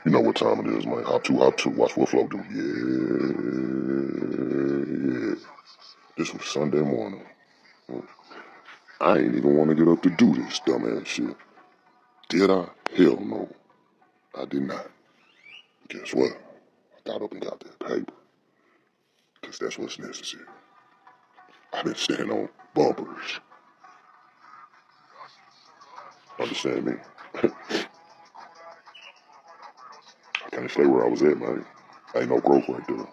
You know what time it is, man. Hop two. Watch what flow do. Yeah. This was Sunday morning. I ain't even want to get up to do this dumbass shit. Did I? Hell no. I did not. Guess what? I got up and got that paper. Because that's what's necessary. I've been standing on bumpers. Understand me? I can't stay where I was at, man. Ain't no growth right there.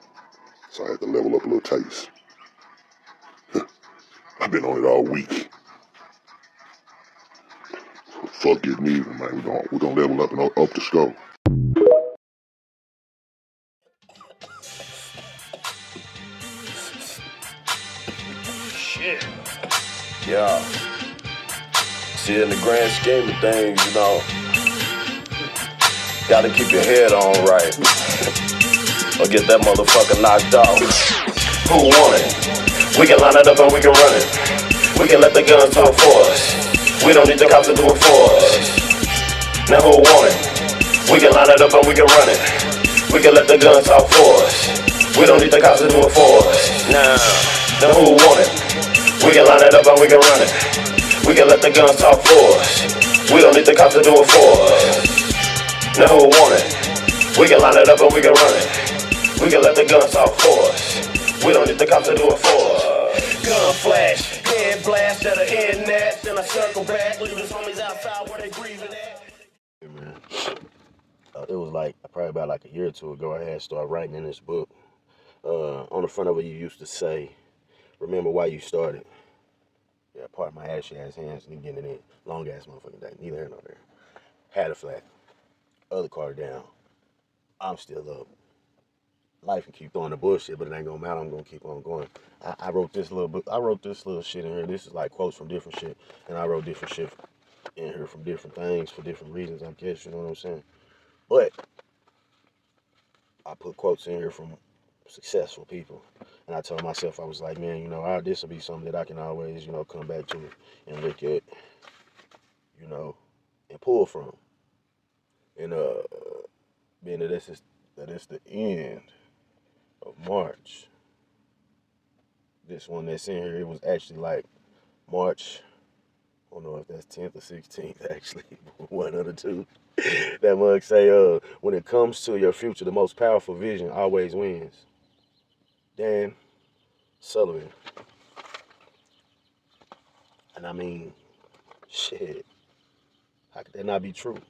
So I had to level up a little taste. I've been on it all week. Fuck getting even, man. We gonna level up and up the score. Shit. Yeah. See, in the grand scheme of things, you know, gotta keep your head on right. Or get that motherfucker knocked off. Who want it? We can line it up and we can run it. We can let the guns talk for us. We don't need the cops to do it for us. Now who want it? We can line it up and we can run it. We can let the guns talk for us. We don't need the cops to do it for us. Now who want it? We can line it up and we can run it. We can let the guns talk for us. We don't need the cops to do it for us. Now who want it? We can line it up and we can run it. We can let the guns talk for us. We don't need the cops to do it for us. Gun flash, head blast at the end net. Then I circle back, leave his homies outside where they grieving at. Hey man, it was like probably about like a year or two ago. I had started writing in this book. On the front of it, you used to say, "Remember why you started." Yeah, part of my ashy ass hands and getting it in. Long ass motherfucking day. Neither here nor there. Had a flat. Other car down. I'm still up. Life can keep throwing the bullshit, but it ain't gonna matter. I'm gonna keep on going. I wrote this little book. I wrote this little shit in here. This is like quotes from different shit, and I wrote different shit in here from different things for different reasons. I guess you know what I'm saying. But I put quotes in here from successful people, and I told myself I was like, man, you know, this will be something that I can always, you know, come back to and look at, you know, and pull from. And being that it's the end of March. This one that's in here, it was actually like March. I don't know if that's 10th or 16th, actually. One of the two. That mug say, when it comes to your future, the most powerful vision always wins. Dan Sullivan. And I mean, shit, how could that not be true?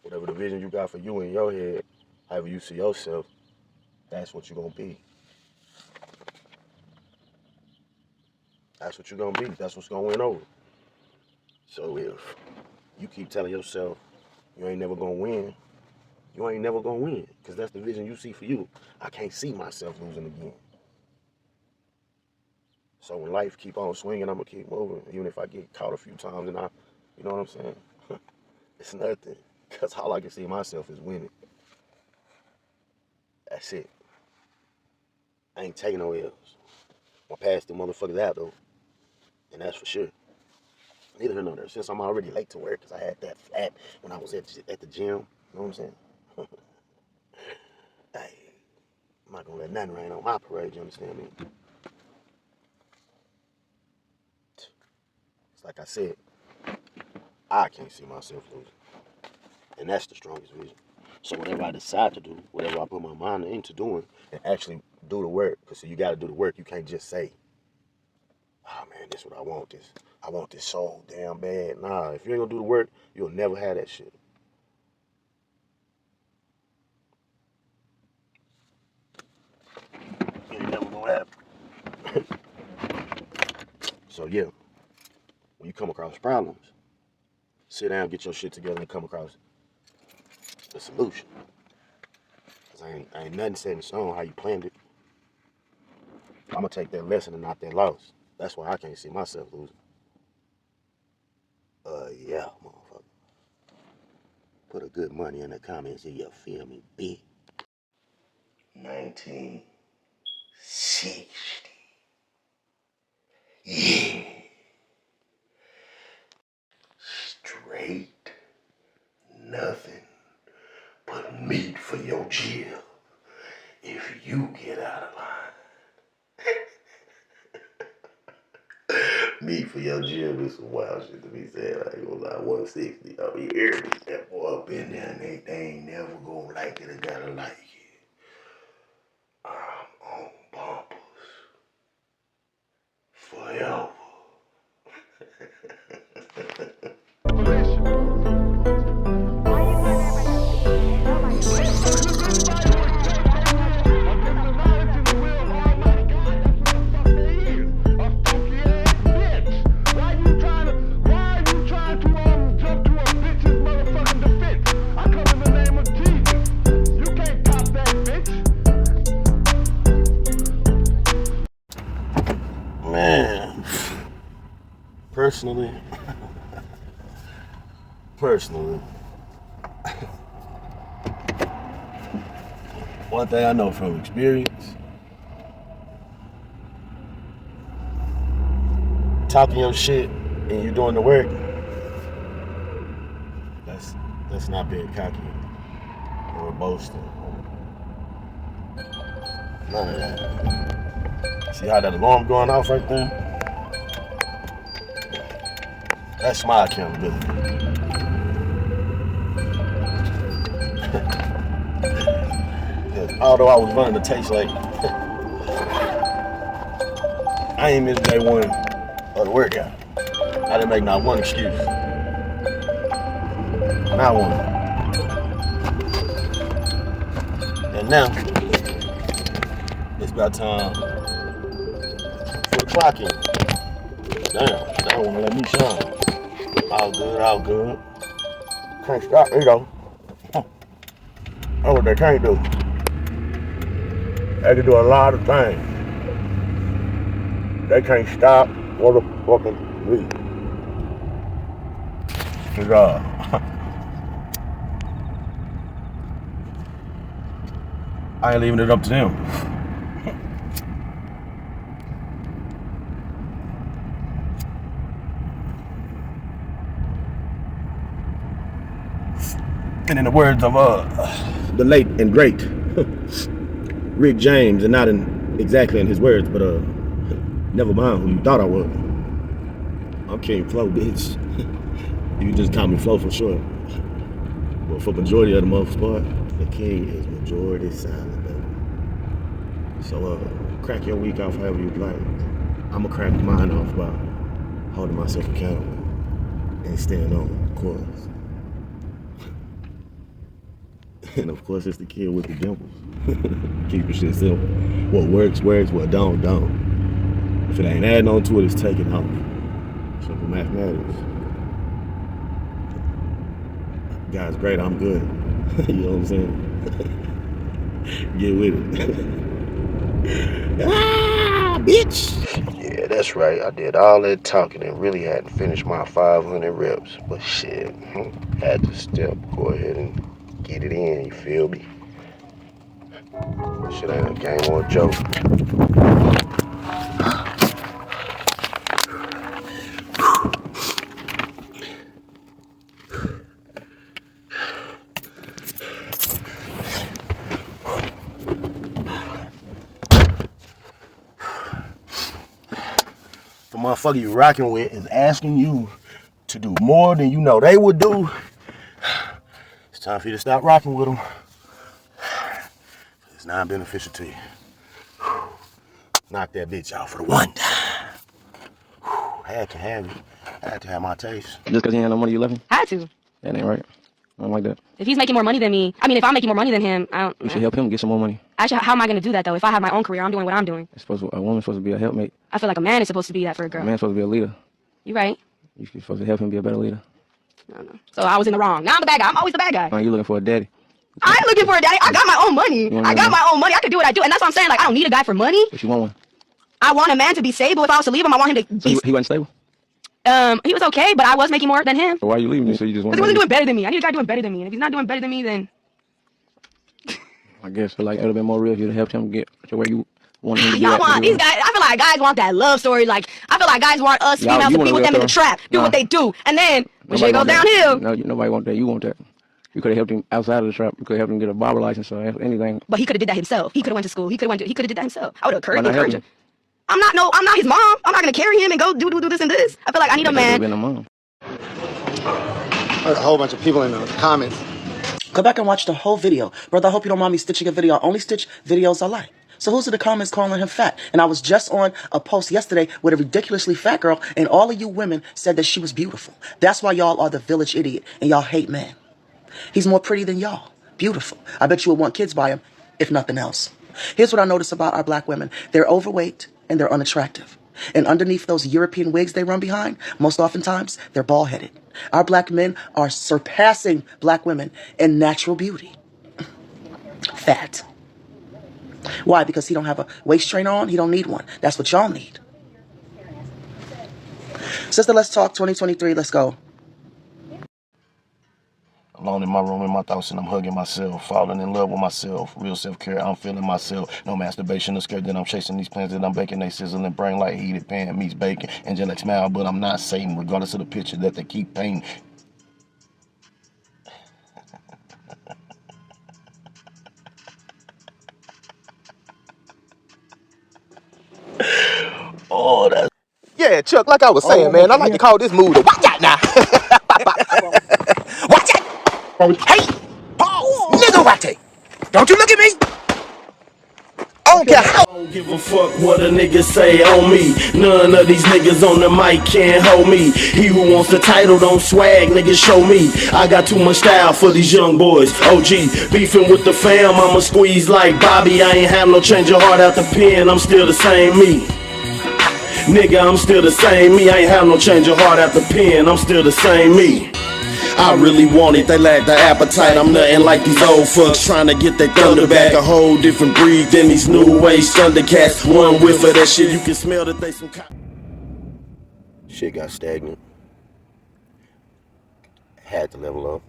Whatever the vision you got for you in your head, however you see yourself, that's what you're gonna be. That's what you're gonna be. That's what's gonna win over. So if you keep telling yourself you ain't never gonna win, you ain't never gonna win. Because that's the vision you see for you. I can't see myself losing again. So when life keep on swinging, I'm gonna keep moving. Even if I get caught a few times and you know what I'm saying? It's nothing. Because all I can see myself is winning. That's it. I ain't taking no L's. I'm gonna pass the motherfuckers out though. And that's for sure. Neither here nor there. Since I'm already late to work, because I had that flat when I was at the gym. You know what I'm saying? Hey, I'm not gonna let nothing rain on my parade, you understand me? It's like I said, I can't see myself losing. And that's the strongest vision. So whatever I decide to do, whatever I put my mind into doing, and actually do the work. Because you gotta do the work. You can't just say, oh man, this is what I want. I want this so damn bad. Nah, if you ain't gonna do the work, you'll never have that shit. You ain't never gonna have it. So yeah, when you come across problems, sit down, get your shit together, and come across the solution. Cause ain't nothing set in stone how you planned it. I'm gonna take that lesson and not that loss. That's why I can't see myself losing. Yeah, motherfucker. Put a good money in the comments if you feel me, B. 1960. Yeah. Straight. Nothing but meat for your Jill if you get out of line. Meat for your Jill is some wild shit to be said. I ain't gonna lie, 160. I mean, every that boy up in there, and they ain't never gonna like it or gotta like it. I'm on bumpers forever. Man, personally, one thing I know from experience, talking your shit and you doing the work, that's not being cocky or boasting. None of that. See how that alarm going off right there? That's my accountability. Although I was running the taste like I ain't missed day one of the workout. I didn't make not one excuse. Not one. And now it's about time for the clock in. Damn, they don't wanna let me shine. All good. Can't stop, you know. That's what they can't do. They can do a lot of things. They can't stop motherfucking me. Cause I ain't leaving it up to them. And in the words of the late and great Rick James, and not exactly in his words, but never mind who you thought I was. I'm King Flo, bitch. You can just call me Flo for short. But for majority of the most part, the king is majority silent, baby. So crack your week off however you like. I'ma crack mine off by holding myself accountable and staying on course. And of course, it's the kid with the dimples. Keep your shit simple. What works, what don't. If it ain't adding on to it, it's taking off. Simple mathematics. God's great, I'm good. You know what I'm saying? Get with it. Ah, bitch! Yeah, that's right. I did all that talking and really hadn't finished my 500 reps. But shit, had to go ahead and get it in, you feel me? Shit ain't a game or a joke. The motherfucker you rocking with is asking you to do more than you know they would do. It's time for you to stop rocking with them. It's not beneficial to you. Knock that bitch out for the one time. Had to have it. Had to have my taste. Just because he ain't no money, you left him? Had to. That ain't right. I don't like that. If he's making more money than me, if I'm making more money than him, I don't. You should help him get some more money. How am I going to do that, though? If I have my own career, I'm doing what I'm doing. A woman's supposed to be a helpmate. I feel like a man is supposed to be that for a girl. A man's supposed to be a leader. You right. You're supposed to help him be a better leader. No. So I was in the wrong. Now I'm the bad guy. I'm always the bad guy. You looking for a daddy. I ain't looking for a daddy. I got my own money. I can do what I do. And that's what I'm saying. Like, I don't need a guy for money. But you want one. I want a man to be stable. If I was to leave him, I want him to be... So he wasn't stable? He was okay, but I was making more than him. So why are you leaving me? So you just want... Because he wasn't doing better than me. I need a guy doing better than me. And if he's not doing better than me, then... I guess like it would have been more real if you'd have helped him get to where you want him to Y'all want these guys. I feel like guys want that love story. Like, I feel like guys want us females to be with them in the trap, do what they do, and then when shit goes downhill. No, nobody want that. You want that. You could have helped him outside of the trap. You could have helped him get a barber license or anything. But he could have did that himself. He could have went to school. He could have did that himself. I would Why not encourage help him. him? I'm not his mom. I'm not gonna carry him and go do this and this. I feel like I need a man. Been a mom. A whole bunch of people in the comments. Go back and watch the whole video. Brother, I hope you don't mind me stitching a video. I only stitch videos I like. So who's in the comments calling him fat? And I was just on a post yesterday with a ridiculously fat girl, and all of you women said that she was beautiful. That's why y'all are the village idiot, and y'all hate men. He's more pretty than y'all. Beautiful. I bet you would want kids by him, if nothing else. Here's what I notice about our black women. They're overweight, and they're unattractive. And underneath those European wigs they run behind, most oftentimes, they're bald-headed. Our black men are surpassing black women in natural beauty. Fat. Why? Because he don't have a waist trainer on? He don't need one. That's what y'all need. Sister, let's talk 2023. Let's go. Alone in my room in my thoughts and I'm hugging myself, falling in love with myself, real self-care, I'm feeling myself, no masturbation or skirt that I'm chasing these plans that I'm baking, they sizzling, brain like heated pan meets bacon, angelic smile, but I'm not Satan, regardless of the picture that they keep painting. Oh, that's... Yeah, Chuck, like I was saying, man, I like to call this move the watch out now. Watch out! Hey! Pause! Niggerati! Don't you look at me! I don't care how. I don't give a fuck what a nigga say on me. None of these niggas on the mic can hold me. He who wants the title don't swag, niggas show me. I got too much style for these young boys. OG, beefing with the fam, I'ma squeeze like Bobby. I ain't have no change of heart out the pen, I'm still the same me. Nigga, I'm still the same me. I ain't have no change of heart out the pen, I'm still the same me. I really want it, they lack the appetite. I'm nothing like these old fucks trying to get their thunder back. A whole different breed than these new age thundercats. One whiff of that shit, you can smell that they some Shit got stagnant. Had to level up.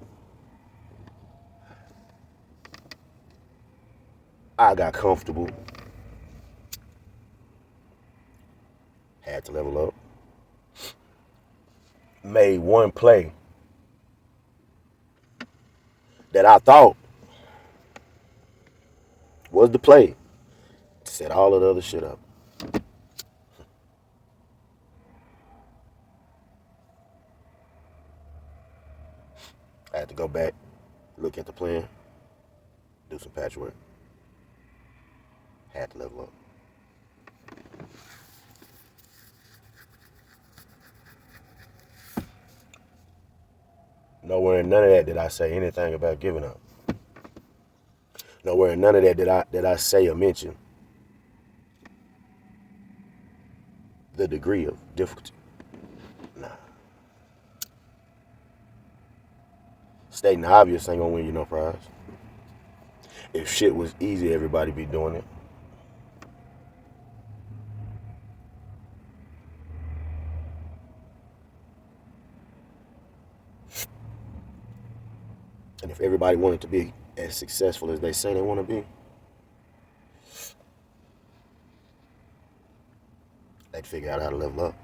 I got comfortable. Had to level up. Made one play that I thought was the play. Set all of the other shit up. I had to go back, look at the plan, do some patchwork. Had to level up. Nowhere in none of that did I say anything about giving up. Nowhere in none of that did I say or mention the degree of difficulty. Nah. Stating the obvious ain't gonna win you no prize. If shit was easy, everybody be doing it. And if everybody wanted to be as successful as they say they want to be, they'd figure out how to level up.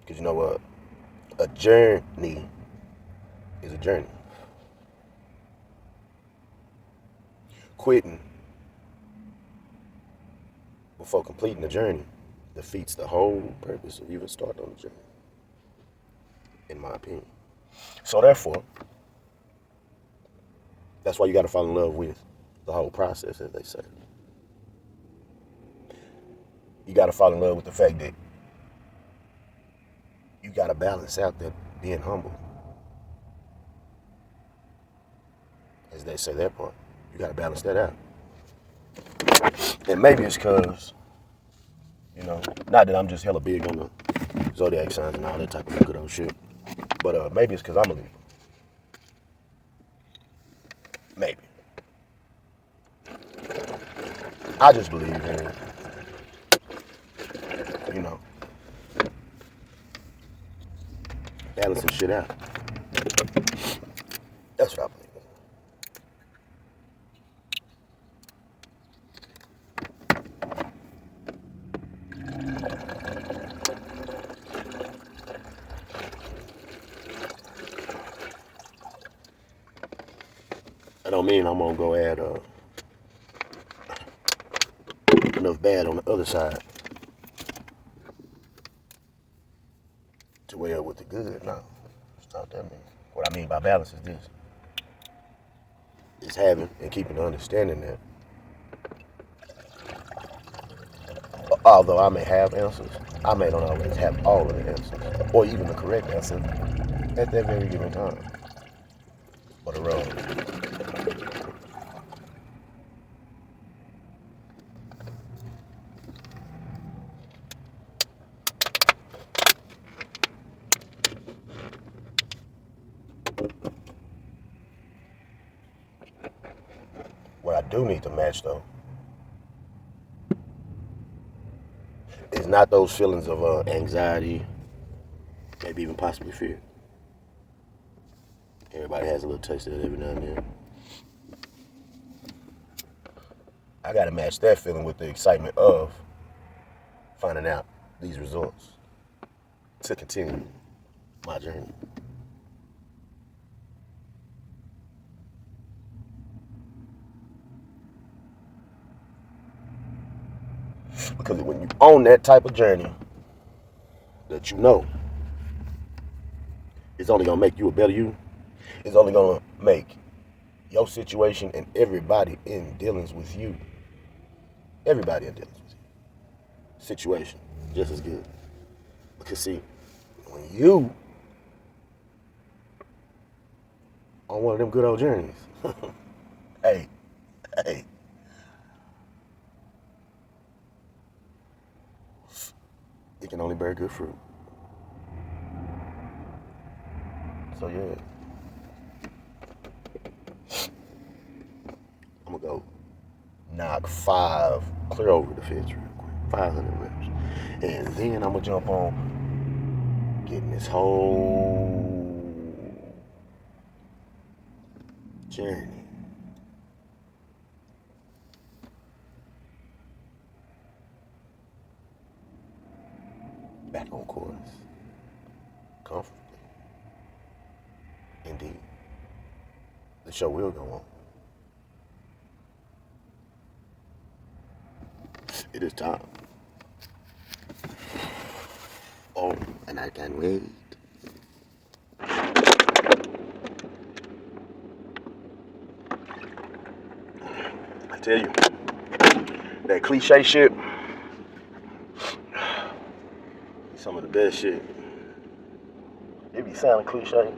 Because you know what? A journey is a journey. Quitting before completing the journey defeats the whole purpose of even starting on the journey, in my opinion. So therefore, that's why you got to fall in love with the whole process, as they say. You got to fall in love with the fact that you got to balance out that being humble. As they say that part, you got to balance that out. And maybe it's because, you know, not that I'm just hella big on the zodiac signs and all that type of good old shit, but maybe it's because I'm a Libra. Maybe. I just believe in, you know, balancing shit out. That's what I believe in. don't mean I'm gonna go add enough bad on the other side to weigh up with the good. No, it's not that mean. What I mean by balance is this. It's having and keeping the understanding that although I may have answers, I may not always have all of the answers, or even the correct answer at that very given time. Or the road. What I do need to match though is not those feelings of anxiety, maybe even possibly fear. Everybody has a little taste of it every now and then. I gotta match that feeling with the excitement of finding out these results to continue my journey. Because when you own that type of journey, that you know, it's only gonna make you a better you. It's only gonna make your situation and everybody in dealings with you, everybody in dealings with you, situation just as good. Because see, when you on one of them good old journeys, hey, it can only bear good fruit. So yeah, I'm gonna go knock 5 clear over the fence real quick, 500 reps, and then I'm gonna jump on getting this whole journey back on course, comfortably. Indeed, the show will go on. It is time. Oh, and I can't wait. I tell you, that cliche shit, some of the best shit. It be sounding cliche,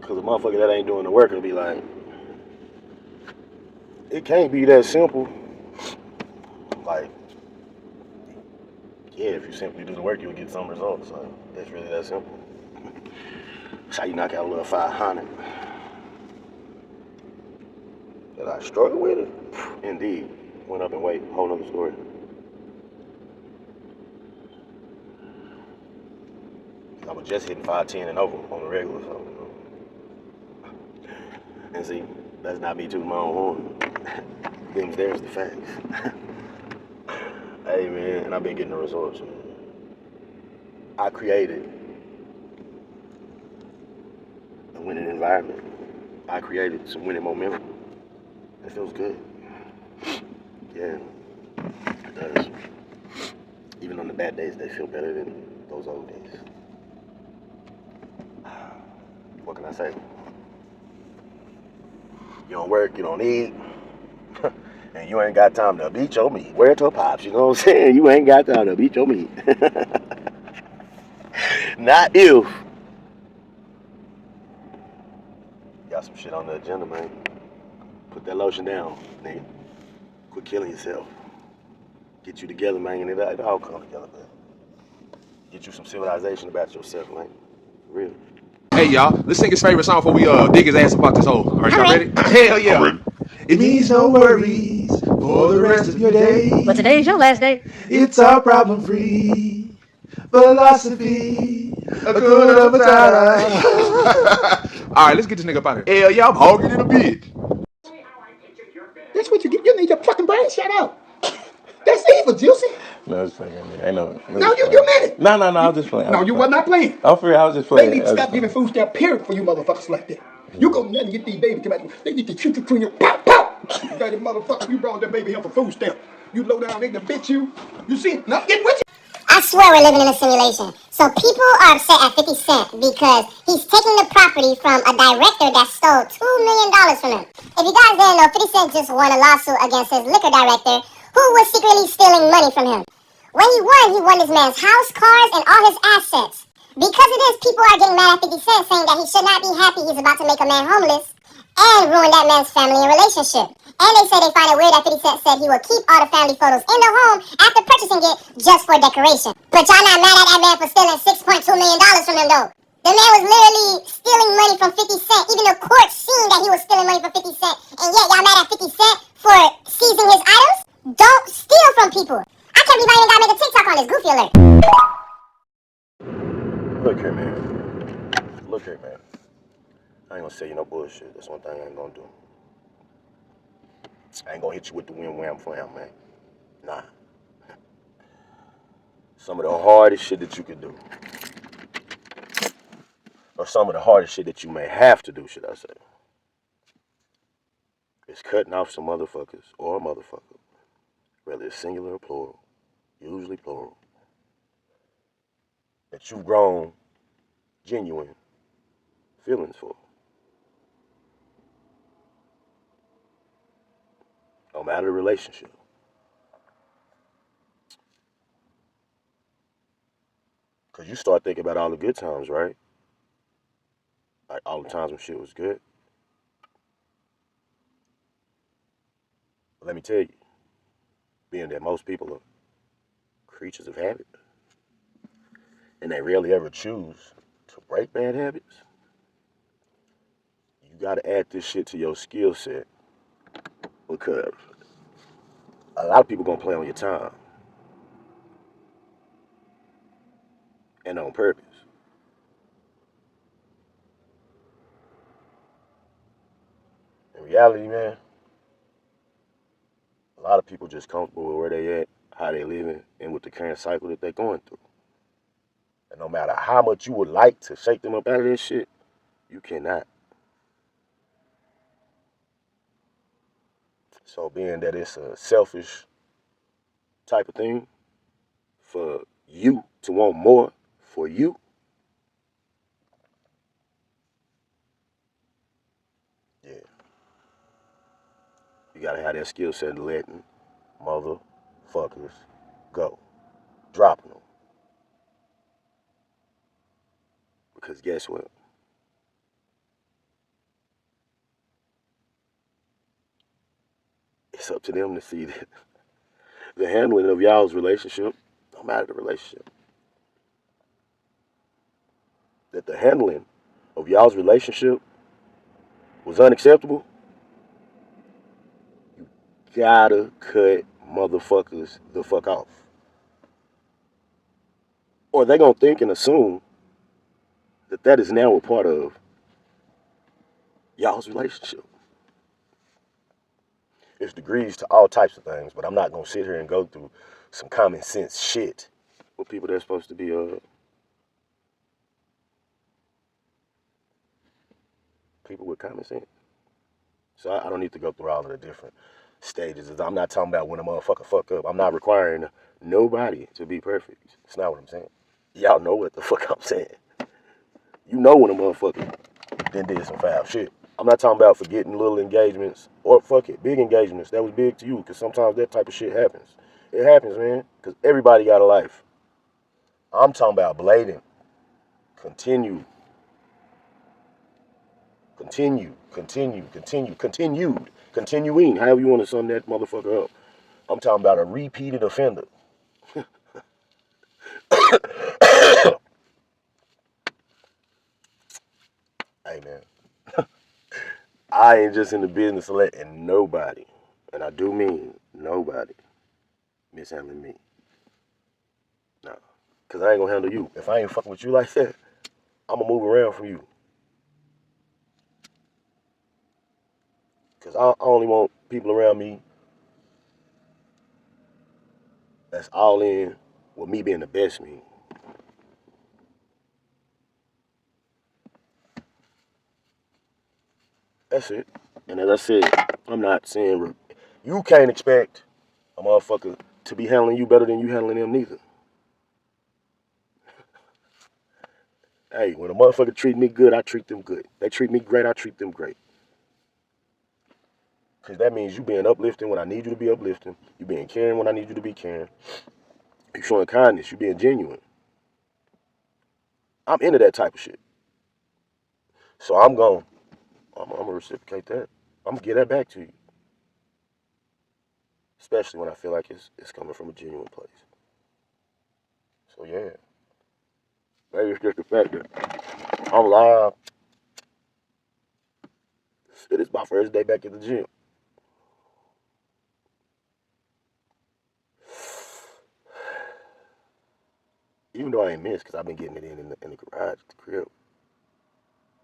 because a motherfucker that ain't doing the work will be like, it can't be that simple. Like, yeah, if you simply do the work, you'll get some results. Like, it's really that simple. That's how you knock out a little 500. Did I struggle with it? Indeed. Went up in weight, whole nother story. I was just hitting 510 and over on the regular, so, you know. And see, that's not me tooting my own horn. There's the facts. Hey, man, and I've been getting the results, man. I created a winning environment. I created some winning momentum. It feels good. Yeah, it does. Even on the bad days, they feel better than those old days. What can I say? You don't work, you don't eat, and you ain't got time to beat your meat. Wear it to pops, you know what I'm saying? You ain't got time to beat your meat. Not if. Got some shit on the agenda, man. Put that lotion down, nigga. Quit killing yourself. Get you together, man, and it all come together, man. Get you some civilization about yourself, man. For real. Hey y'all, let's sing his favorite song before we dig his ass about this hole. Alright, y'all ready? Hell yeah. I'm ready. It means no worries for the rest of your day. But today is your last day. It's our problem-free philosophy. A good of a time. Alright, let's get this nigga up out here. Hell yeah, I'm hogging in a bit. That's what you get. You need your fucking brain shut out. That's evil, Juicy. No, it's playing. I know. No, you meant it. No, I was just playing. No, you were not playing. I'm for real, I was just playing. They need to stop giving food stamp period for you motherfuckers like that. You go nothing get these babies come out. They need to shoot you between your pop, pop. Dirty motherfucker, you brought that baby here for food stamp. You low down nigga, bitch you. You see, not getting with you. I swear we're living in a simulation. So people are upset at 50 Cent because he's taking the property from a director that stole $2 million from him. If you guys didn't know, 50 Cent just won a lawsuit against his liquor director who was secretly stealing money from him. When he won this man's house, cars, and all his assets. Because of this, people are getting mad at 50 Cent saying that he should not be happy he's about to make a man homeless and ruin that man's family and relationship. And they say they find it weird that 50 Cent said he would keep all the family photos in the home after purchasing it just for decoration. But y'all not mad at that man for stealing $6.2 million from him though. The man was literally stealing money from 50 Cent. Even the court seen that he was stealing money from 50 Cent. And yet y'all mad at 50 Cent for seizing his items? Don't steal from people. I can't believe I even gotta make a TikTok on this goofy alert. Look here, man. Look here, man. I ain't gonna say you no bullshit. That's one thing I ain't gonna do. I ain't gonna hit you with the wham flam, man. Nah. Some of the hardest shit that you could do, or some of the hardest shit that you may have to do, should I say, is cutting off some motherfuckers or a motherfucker, whether it's singular or plural, usually plural, that you've grown genuine feelings for. No matter the relationship. Because you start thinking about all the good times, right? Like all the times when shit was good. But let me tell you, being that most people are creatures of habit, and they rarely ever choose to break bad habits, you gotta add this shit to your skill set, because a lot of people gonna play on your time, and on purpose. In reality, man, a lot of people just comfortable with where they at, how they living, and with the current cycle that they're going through. And no matter how much you would like to shake them up out of this shit, you cannot. So being that it's a selfish type of thing for you to want more for you, yeah, you gotta have that skill set of letting motherfuckers go, dropping them. Because guess what? It's up to them to see that the handling of y'all's relationship, no matter the relationship, that the handling of y'all's relationship was unacceptable. You gotta cut motherfuckers the fuck off. Or they gonna think and assume that that is now a part of y'all's relationship. It's degrees to all types of things, but I'm not gonna sit here and go through some common sense shit with people that's supposed to be people with common sense. So I don't need to go through all of the different stages. I'm not talking about when a motherfucker fuck up. I'm not requiring nobody to be perfect. It's not what I'm saying. Y'all know what the fuck I'm saying. You know when a motherfucker then did some foul shit. I'm not talking about forgetting little engagements or fuck it, big engagements. That was big to you, because sometimes that type of shit happens. It happens, man, because everybody got a life. I'm talking about blatant, continued, continuing, however you want to sum that motherfucker up. I'm talking about a repeated offender. Hey, man, I ain't just in the business of letting nobody, and I do mean nobody, mishandling me. No, because I ain't gonna handle you. If I ain't fucking with you like that, I'm gonna move around from you. Because I only want people around me that's all in with me being the best me. That's it. And as I said, I'm not saying you can't expect a motherfucker to be handling you better than you handling them neither. Hey, when a motherfucker treat me good, I treat them good. They treat me great, I treat them great. Because that means you being uplifting when I need you to be uplifting. You being caring when I need you to be caring. You showing kindness. You being genuine. I'm into that type of shit. So I'm going to reciprocate that. I'm going to give that back to you. Especially when I feel like it's coming from a genuine place. So yeah. Maybe it's just the fact that I'm live. It is my first day back at the gym. Even though I ain't missed, because I've been getting it in the garage, the crib.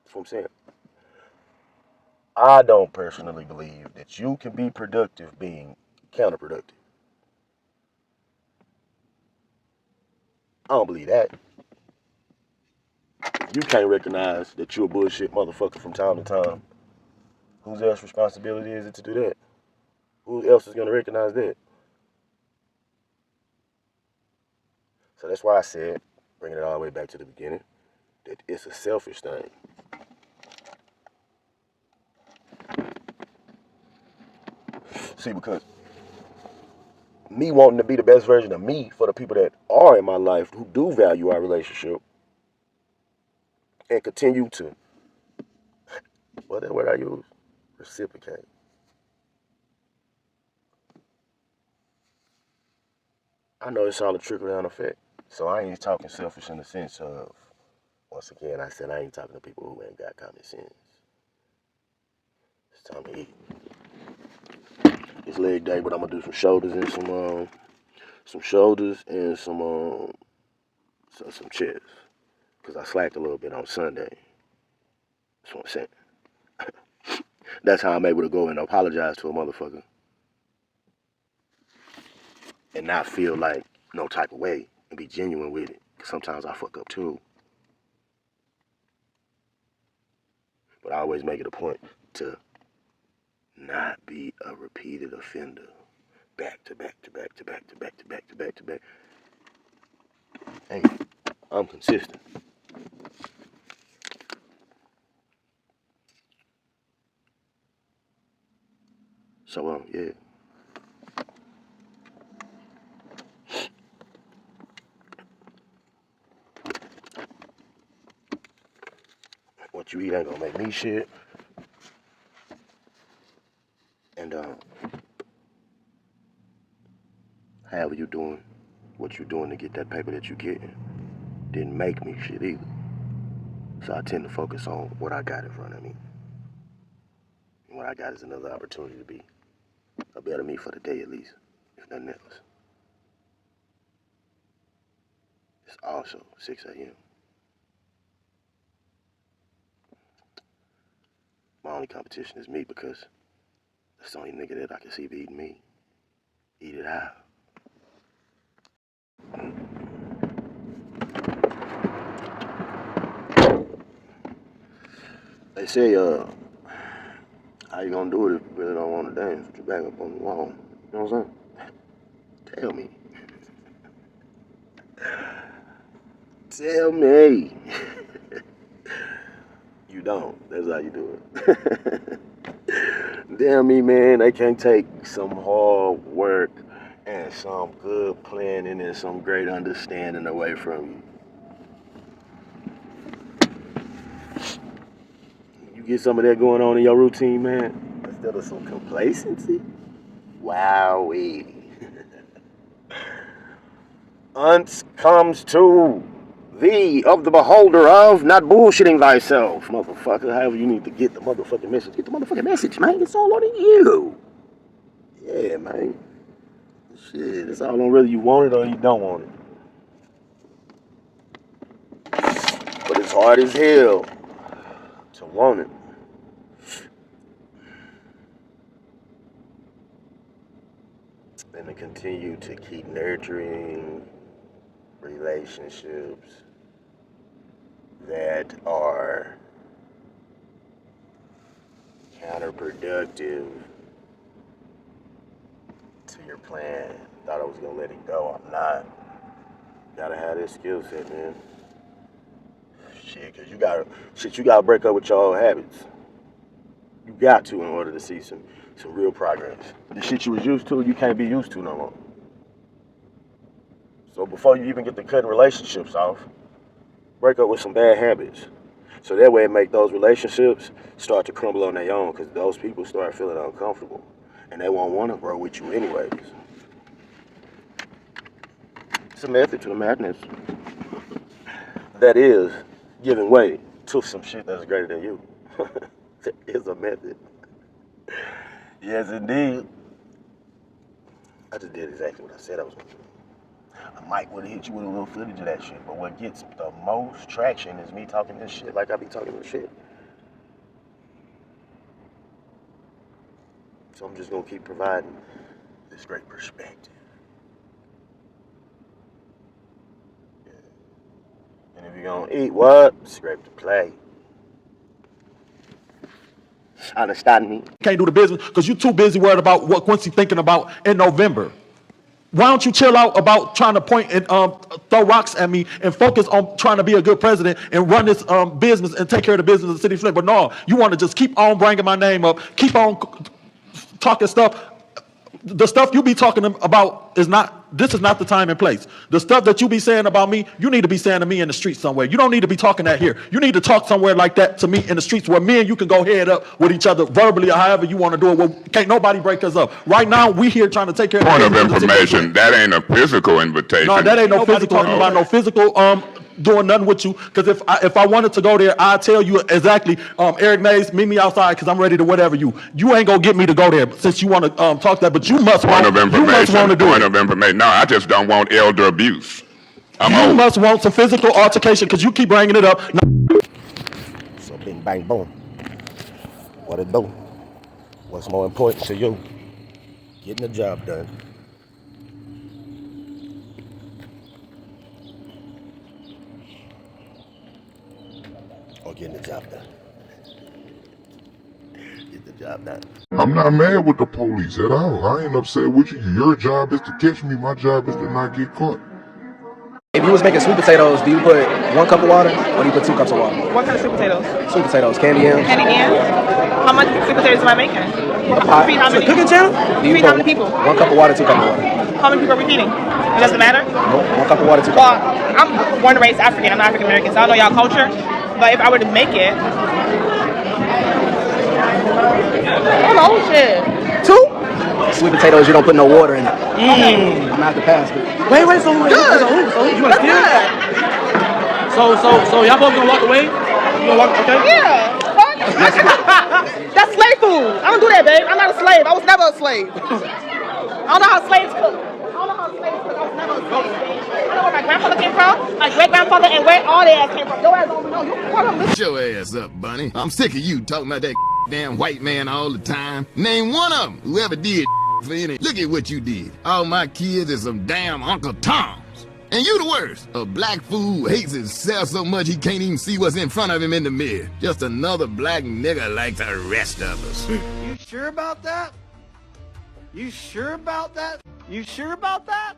That's what I'm saying. I don't personally believe that you can be productive being counterproductive. I don't believe that. You can't recognize that you're a bullshit motherfucker from time to time. Whose else responsibility is it to do that? Who else is going to recognize that? So that's why I said, bringing it all the way back to the beginning, that it's a selfish thing. See, because me wanting to be the best version of me for the people that are in my life who do value our relationship and continue to, what that word I use? Reciprocate. I know it's all a trickle-down effect. So I ain't talking selfish in the sense of, once again, I said I ain't talking to people who ain't got common sense. It's time to eat. It's leg day, but I'm gonna do some shoulders and some some chest. Cause I slacked a little bit on Sunday. That's what I'm saying. That's how I'm able to go and apologize to a motherfucker and not feel like no type of way and be genuine with it. Cause sometimes I fuck up too. But I always make it a point to not be a repeated offender. Back to back to back to back to back to back to back to back. Hey, I'm consistent. So yeah. What you eat ain't gonna make me shit. And however you doing what you doing to get that paper that you getting didn't make me shit either. So I tend to focus on what I got in front of me. And what I got is another opportunity to be a better me for the day at least, if nothing else. It's also 6 a.m. My only competition is me because that's the only nigga that I can see beating me. Eat it out. They say, how you gonna do it if you really don't want to dance with your back up on the wall? You know what I'm saying? Tell me. Tell me. You don't. That's how you do it. Damn me, man. They can't take some hard work and some good planning and some great understanding away from you. You get some of that going on in your routine, man, instead of some complacency. Wowee. Unce comes to thee of the beholder of not bullshitting thyself, motherfucker. However you need to get the motherfucking message. Get the motherfucking message, man. It's all on you. Yeah, man. Shit, it's all on whether you want it or you don't want it. But it's hard as hell to want it. And to continue to keep nurturing relationships that are counterproductive to your plan. Thought I was gonna let it go. I'm not. Gotta have this skill set, man. Shit, cause you gotta break up with your old habits. You got to in order to see some real progress. The shit you was used to, you can't be used to no more. So before you even get to cutting relationships off, break up with some bad habits. So that way it make those relationships start to crumble on their own, because those people start feeling uncomfortable and they won't want to grow with you anyways. It's a method to the madness. That is giving way to some shit that's greater than you. There is a method. Yes, indeed. I just did exactly what I said I was going to do. I might would have hit you with a little footage of that shit, but what gets the most traction is me talking this shit like I be talking this shit. So I'm just going to keep providing this great perspective. Yeah. And if you're going to eat what? Scrape the plate. Understand me? Can't do the business because you're too busy worried about what Quincy thinking about in November. Why don't you chill out about trying to point and throw rocks at me and focus on trying to be a good president and run this business and take care of the business of the city of Flint? But no, you want to just keep on bringing my name up, keep on talking stuff. The stuff you be talking about is not, this is not the time and place. The stuff that you be saying about me, you need to be saying to me in the streets somewhere. You don't need to be talking that here. You need to talk somewhere like that to me in the streets where me and you can go head up with each other verbally or however you want to do it. Well, can't nobody break us up. Right now, we here trying to take care of Point of information, that ain't a physical invitation. No, that ain't no physical. Talking about no physical doing nothing with you, because if I wanted to go there, I'll tell you exactly, Eric Mays, meet me outside because I'm ready to whatever you. You ain't gonna get me to go there since you want to talk that, but you must want to do it. Point of information. No, I just don't want elder abuse. You must want some physical altercation because you keep bringing it up. So bing, bang, boom. What it do? What's more important to you? Getting the job done. Or getting the job done. Get the job done. I'm not mad with the police at all. I ain't upset with you. Your job is to catch me. My job is to not get caught. If you was making sweet potatoes, do you put 1 cup of water or do you put 2 cups of water? What kind of sweet potatoes? Sweet potatoes, candy yams. Candy yams? How much sweet potatoes am I making? Feed how many? Cooking channel? Feed how many people? 1 cup of water, 2 cups of water. How many people are we feeding? It doesn't matter? Nope, 1 cup of water, 2 cups. Well, I'm born and raised African. I'm not African American, so I don't know y'all culture. But if I were to make it, oh shit, 2? Sweet potatoes, you don't put no water in it. I'm gonna have to pass it. Wait, so you want to steal? So y'all both gonna walk away? You gonna walk? Okay. Yeah. That's slave food. I don't do that, babe. I'm not a slave. I was never a slave. I don't know how slaves cook. I was never a slave. I know where my grandfather came from, my great grandfather, and where all their ass came from. Your ass don't know. You Shut your ass up, Bunny. I'm sick of you talking about that damn white man all the time. Name one of them who ever did for any. Look at what you did. All my kids is some damn Uncle Toms. And you the worst. A black fool who hates himself so much he can't even see what's in front of him in the mirror. Just another black nigga like the rest of us. You sure about that? You sure about that? You sure about that?